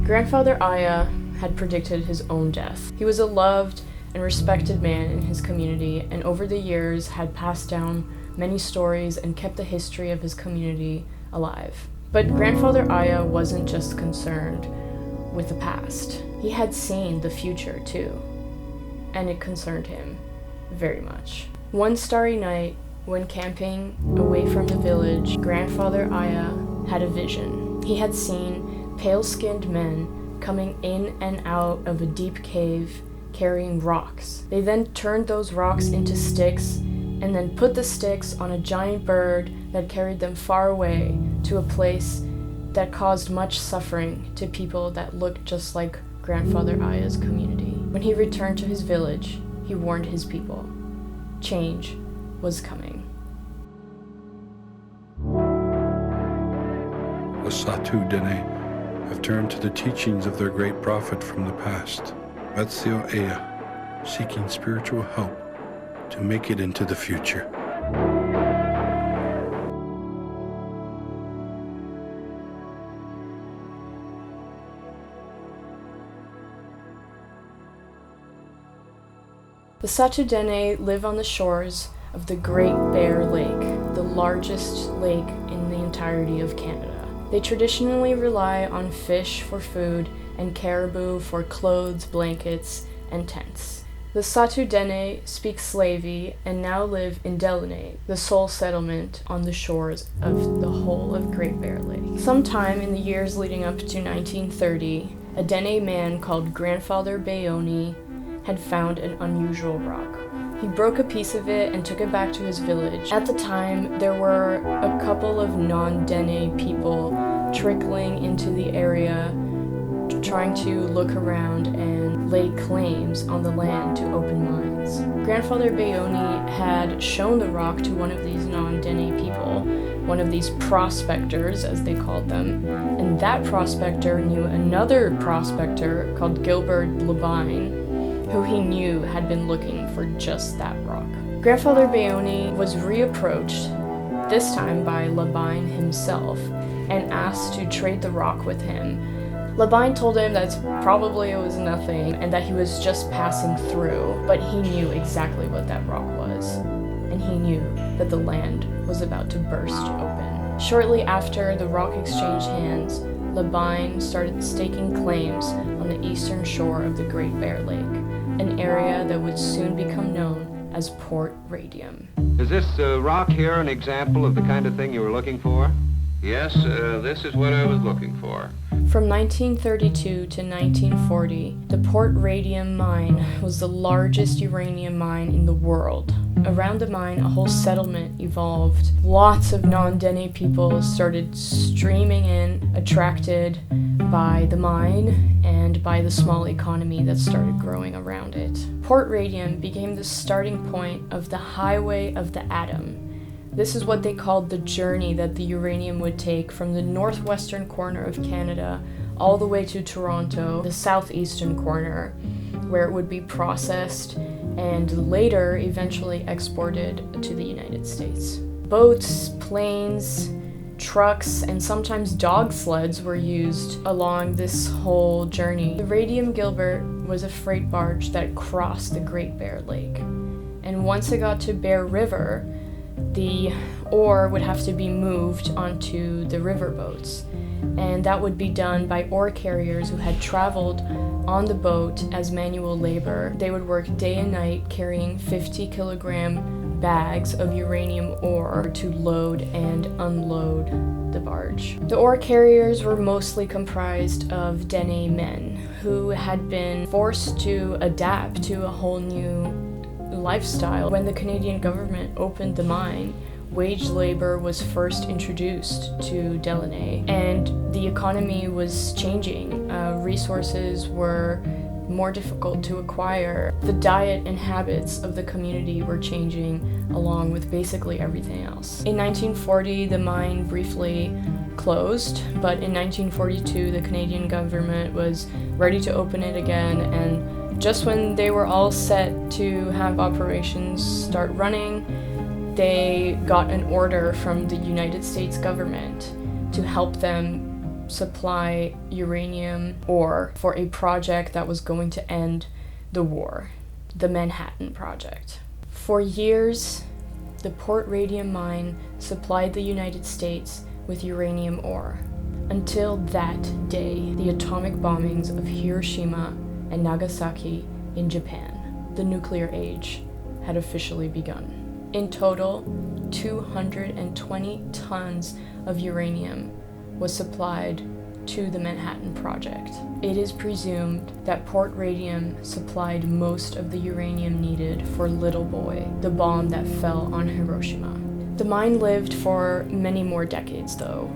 Grandfather Aya had predicted his own death. He was a loved and respected man in his community, and over the years had passed down many stories and kept the history of his community alive. But Grandfather Aya wasn't just concerned with the past. He had seen the future too, and it concerned him very much. One starry night, when camping away from the village, Grandfather Aya had a vision. He had seen pale-skinned men coming in and out of a deep cave carrying rocks. They then turned those rocks into sticks and then put the sticks on a giant bird that carried them far away to a place that caused much suffering to people that looked just like Grandfather Aya's community. When he returned to his village, he warned his people. Change was coming. The Sahtu Dene have turned to the teachings of their great prophet from the past, Metsio Aya, seeking spiritual help to make it into the future. The Sahtu Dene live on the shores of the Great Bear Lake, the largest lake in the entirety of Canada. They traditionally rely on fish for food and caribou for clothes, blankets, and tents. The Sahtu Dene speak Slavi and now live in Delaunay, the sole settlement on the shores of the whole of Great Bear Lake. Sometime in the years leading up to 1930, a Dene man called Grandfather Bayoni had found an unusual rock. He broke a piece of it and took it back to his village. At the time, there were a couple of non-Dene people trickling into the area, trying to look around and lay claims on the land to open mines. Grandfather Bayoni had shown the rock to one of these non-Dene people, one of these prospectors, as they called them, and that prospector knew another prospector called Gilbert Labine, who he knew had been looking for just that rock. Grandfather Bayoni was reapproached, this time by Labine himself, and asked to trade the rock with him. Labine told him that probably it was nothing and that he was just passing through, but he knew exactly what that rock was, and he knew that the land was about to burst open. Shortly after the rock exchanged hands, Labine started staking claims on the eastern shore of the Great Bear Lake, an area that would soon become known as Port Radium. Is this rock here an example of the kind of thing you were looking for? Yes, this is what I was looking for. From 1932 to 1940, the Port Radium mine was the largest uranium mine in the world. Around the mine, a whole settlement evolved. Lots of non-Dene people started streaming in, attracted by the mine and by the small economy that started growing around it. Port Radium became the starting point of the highway of the atom. This is what they called the journey that the uranium would take from the northwestern corner of Canada all the way to Toronto, the southeastern corner, where it would be processed and later eventually exported to the United States. Boats, planes, trucks, and sometimes dog sleds were used along this whole journey. The Radium Gilbert was a freight barge that crossed the Great Bear Lake. And once it got to Bear River, the ore would have to be moved onto the river boats. And that would be done by ore carriers who had traveled on the boat as manual labor. They would work day and night carrying 50-kilogram bags of uranium ore to load and unload the barge. The ore carriers were mostly comprised of Dene men who had been forced to adapt to a whole new lifestyle. When the Canadian government opened the mine, wage labor was first introduced to Delaunay, and the economy was changing. Resources were more difficult to acquire. The diet and habits of the community were changing along with basically everything else. In 1940, the mine briefly closed, but in 1942, the Canadian government was ready to open it again, and just when they were all set to have operations start running, they got an order from the United States government to help them supply uranium ore for a project that was going to end the war, the Manhattan Project. For years, the Port Radium mine supplied the United States with uranium ore, until that day, the atomic bombings of Hiroshima and Nagasaki in Japan. The nuclear age had officially begun. In total, 220 tons of uranium was supplied to the Manhattan Project. It is presumed that Port Radium supplied most of the uranium needed for Little Boy, the bomb that fell on Hiroshima. The mine lived for many more decades though,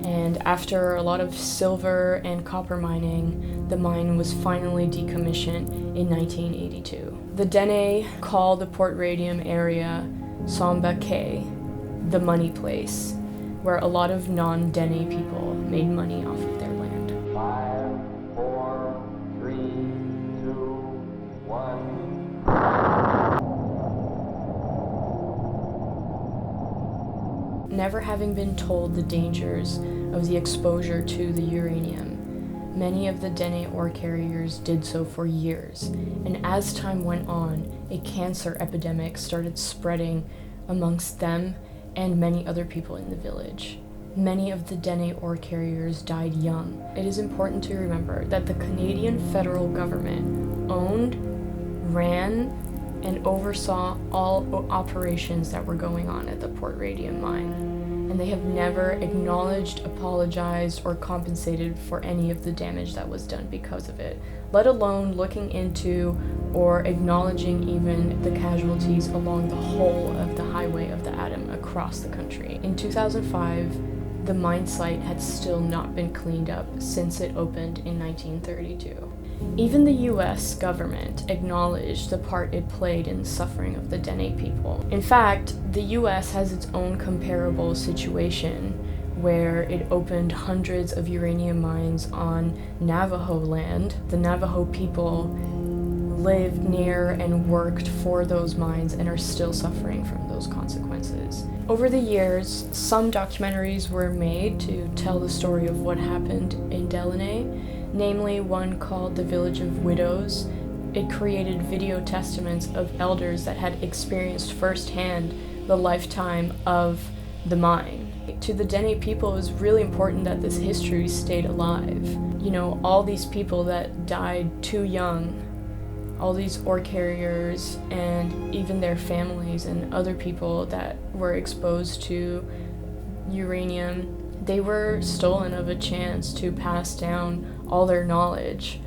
and after a lot of silver and copper mining, the mine was finally decommissioned in 1982. The Dene call the Port Radium area Samba K, the money place, where a lot of non-Dene people made money off of their land. 5, 4, 3, 2, 1. Never having been told the dangers of the exposure to the uranium, many of the Dene ore carriers did so for years, and as time went on, a cancer epidemic started spreading amongst them and many other people in the village. Many of the Dene ore carriers died young. It is important to remember that the Canadian federal government owned, ran, and oversaw all operations that were going on at the Port Radium mine, and they have never acknowledged, apologized, or compensated for any of the damage that was done because of it, let alone looking into or acknowledging even the casualties along the whole of the highway of the atom across the country. In 2005, the mine site had still not been cleaned up since it opened in 1932. Even the US government acknowledged the part it played in the suffering of the Dene people. In fact, the US has its own comparable situation where it opened hundreds of uranium mines on Navajo land. The Navajo people lived near and worked for those mines and are still suffering from those consequences. Over the years, some documentaries were made to tell the story of what happened in Delaunay, namely one called The Village of Widows. It created video testaments of elders that had experienced firsthand the lifetime of the mine. To the Dene people, it was really important that this history stayed alive. You know, all these people that died too young, all these ore carriers, and even their families and other people that were exposed to uranium, they were stolen of a chance to pass down all their knowledge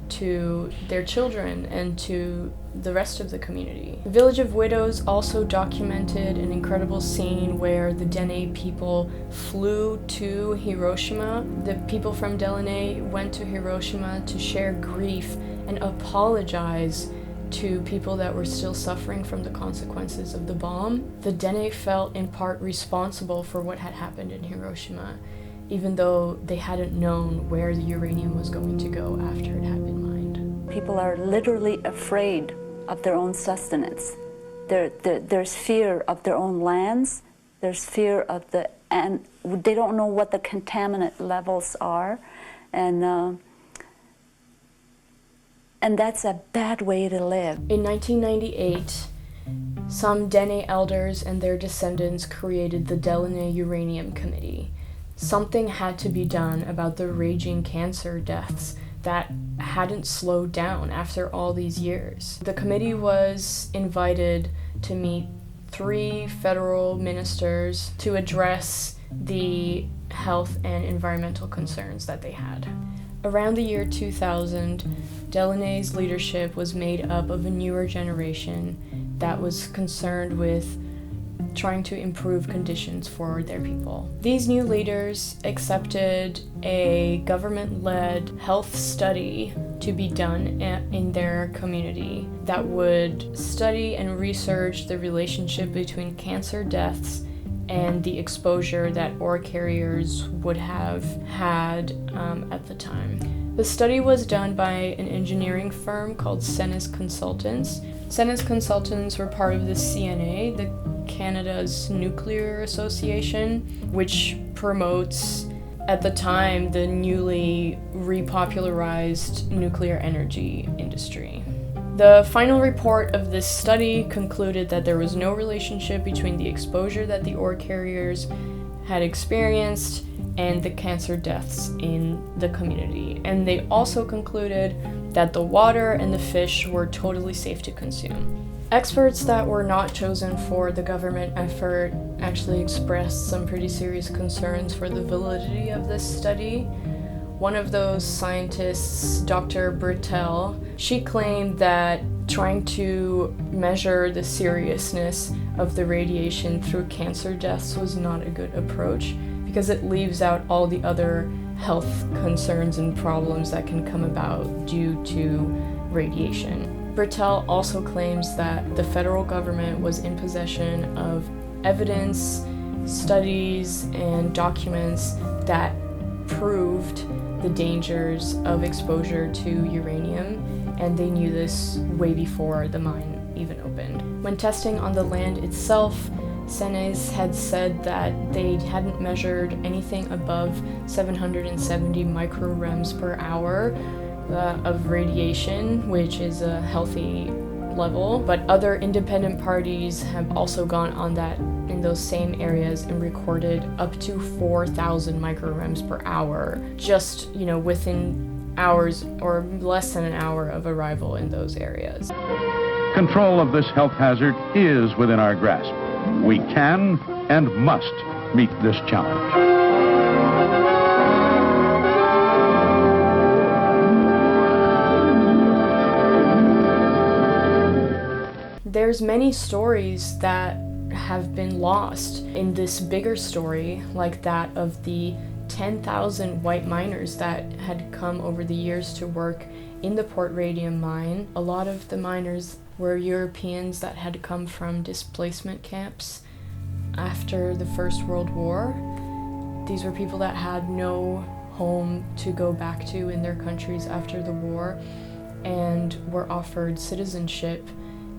to their children and to the rest of the community. The Village of Widows also documented an incredible scene where the Dene people flew to Hiroshima. The people from Delaunay went to Hiroshima to share grief and apologize to people that were still suffering from the consequences of the bomb. The Dene felt in part responsible for what had happened in Hiroshima, even though they hadn't known where the uranium was going to go after it had been mined. People are literally afraid of their own sustenance. There's fear of their own lands, there's fear of and they don't know what the contaminant levels are, and that's a bad way to live. In 1998, some Dene elders and their descendants created the Delaunay Uranium Committee. Something had to be done about the raging cancer deaths that hadn't slowed down after all these years. The committee was invited to meet 3 federal ministers to address the health and environmental concerns that they had. Around the year 2000, Delaunay's leadership was made up of a newer generation that was concerned with trying to improve conditions for their people. These new leaders accepted a government-led health study to be done in their community that would study and research the relationship between cancer deaths and the exposure that ore carriers would have had at the time. The study was done by an engineering firm called Cenis Consultants. Cenis Consultants were part of the CNA, the Canada's Nuclear Association, which promotes at the time, the newly repopularized nuclear energy industry. The final report of this study concluded that there was no relationship between the exposure that the ore carriers had experienced and the cancer deaths in the community. And they also concluded that the water and the fish were totally safe to consume. Experts that were not chosen for the government effort actually expressed some pretty serious concerns for the validity of this study. One of those scientists, Dr. Brittell, she claimed that trying to measure the seriousness of the radiation through cancer deaths was not a good approach because it leaves out all the other health concerns and problems that can come about due to radiation. Brittell also claims that the federal government was in possession of evidence, studies, and documents that proved the dangers of exposure to uranium, and they knew this way before the mine even opened. When testing on the land itself, Senes had said that they hadn't measured anything above 770 microrems per hour of radiation, which is a healthy level, but other independent parties have also gone on that in those same areas and recorded up to 4,000 microrems per hour, just, within hours or less than an hour of arrival in those areas. Control of this health hazard is within our grasp. We can and must meet this challenge. There's many stories that have been lost in this bigger story, like that of the 10,000 white miners that had come over the years to work in the Port Radium mine. A lot of the miners were Europeans that had come from displacement camps after the First World War. These were people that had no home to go back to in their countries after the war and were offered citizenship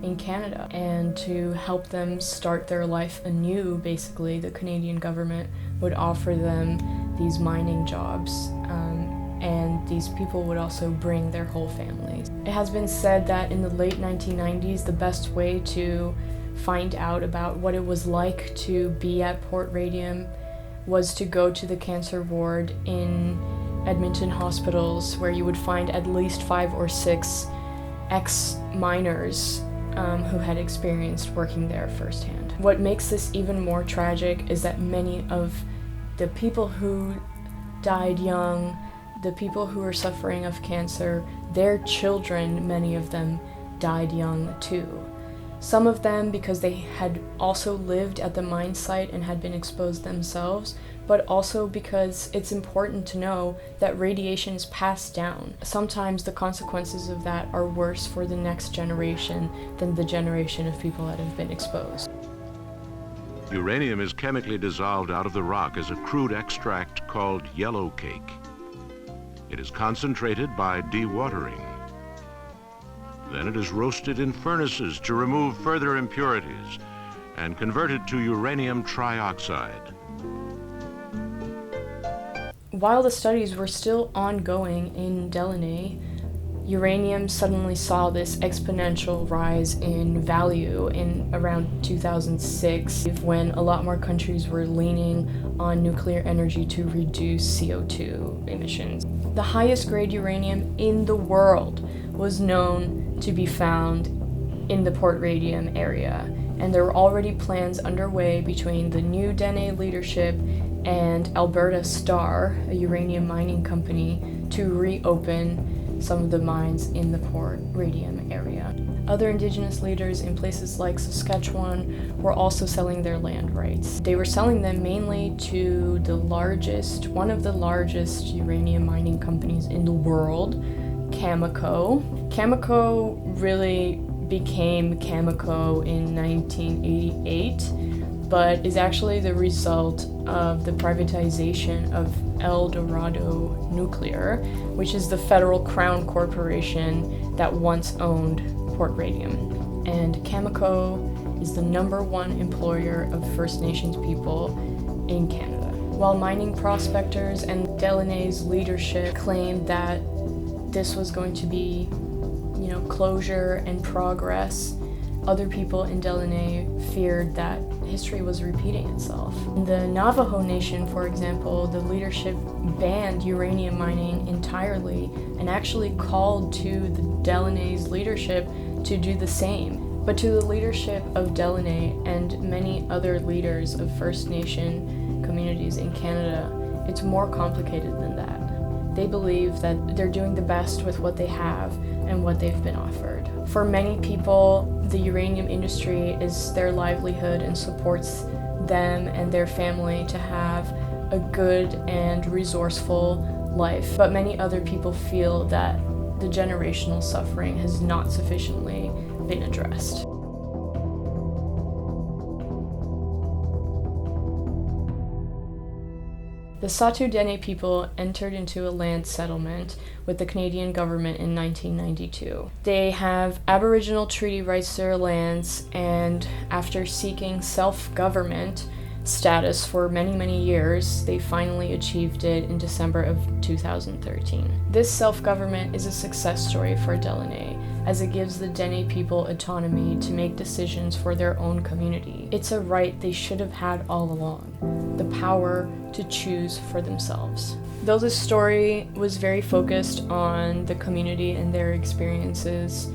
in Canada. And to help them start their life anew, basically, the Canadian government would offer them these mining jobs, and these people would also bring their whole families. It has been said that in the late 1990s, the best way to find out about what it was like to be at Port Radium was to go to the cancer ward in Edmonton hospitals, where you would find at least 5 or 6 ex-miners who had experienced working there firsthand. What makes this even more tragic is that many of the people who died young, the people who were suffering of cancer, their children, many of them, died young too. Some of them because they had also lived at the mine site and had been exposed themselves, but also because it's important to know that radiation is passed down. Sometimes the consequences of that are worse for the next generation than the generation of people that have been exposed. Uranium is chemically dissolved out of the rock as a crude extract called yellow cake. It is concentrated by dewatering. Then it is roasted in furnaces to remove further impurities and converted to uranium trioxide. While the studies were still ongoing in Delaunay, uranium suddenly saw this exponential rise in value in around 2006, when a lot more countries were leaning on nuclear energy to reduce CO2 emissions. The highest grade uranium in the world was known to be found in the Port Radium area, and there were already plans underway between the new Dene leadership and Alberta Star, a uranium mining company, to reopen some of the mines in the Port Radium area. Other Indigenous leaders in places like Saskatchewan were also selling their land rights. They were selling them mainly to one of the largest uranium mining companies in the world, Cameco. Cameco really became Cameco in 1988, but is actually the result of the privatization of El Dorado Nuclear, which is the federal crown corporation that once owned Port Radium. And Cameco is the #1 employer of First Nations people in Canada. while mining prospectors and Delaunay's leadership claimed that this was going to be, closure and progress, other people in Delaunay feared that history was repeating itself. In the Navajo Nation, for example, the leadership banned uranium mining entirely and actually called to the Delaunay's leadership to do the same. But to the leadership of Delaunay and many other leaders of First Nation communities in Canada, it's more complicated than that. They believe that they're doing the best with what they have and what they've been offered. For many people, the uranium industry is their livelihood and supports them and their family to have a good and resourceful life. But many other people feel that the generational suffering has not sufficiently been addressed. The Sahtu Dene people entered into a land settlement with the Canadian government in 1992. They have Aboriginal treaty rights to their lands, and after seeking self-government status for many, many years, they finally achieved it in December of 2013. This self-government is a success story for Delaunay, as it gives the Dene people autonomy to make decisions for their own community. It's a right they should have had all along, the power to choose for themselves. Though this story was very focused on the community and their experiences,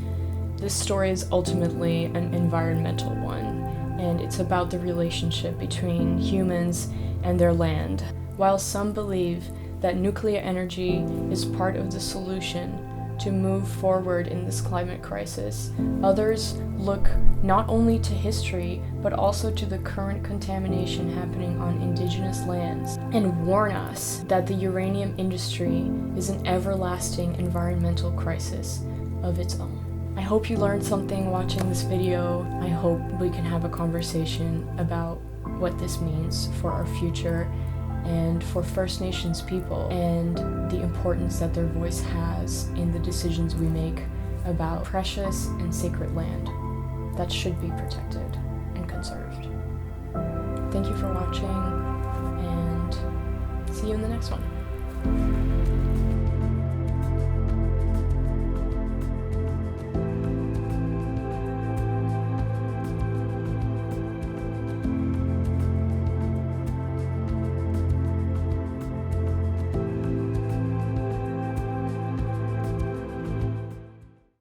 this story is ultimately an environmental one, and it's about the relationship between humans and their land. While some believe that nuclear energy is part of the solution to move forward in this climate crisis, others look not only to history, but also to the current contamination happening on Indigenous lands, and warn us that the uranium industry is an everlasting environmental crisis of its own. I hope you learned something watching this video. I hope we can have a conversation about what this means for our future and for First Nations people, and the importance that their voice has in the decisions we make about precious and sacred land that should be protected and conserved. Thank you for watching, and see you in the next one.